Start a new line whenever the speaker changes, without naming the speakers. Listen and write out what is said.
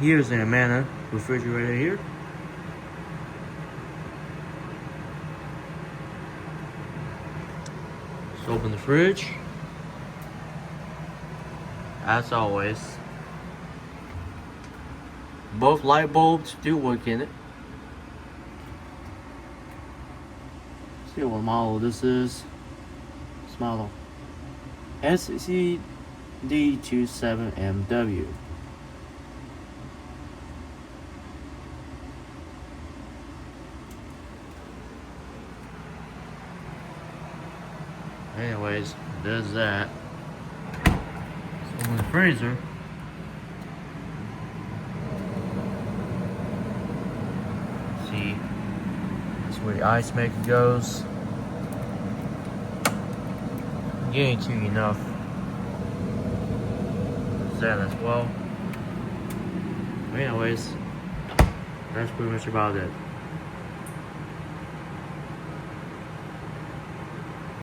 Here's the Amana refrigerator here. Let's open the fridge. As always, both light bulbs do work in it. See what model this is. This model SZD27MW. Anyways, does that. So in the freezer, see, that's where the ice maker goes. Guarantee you enough. There's that as well. Anyways, that's pretty much about it.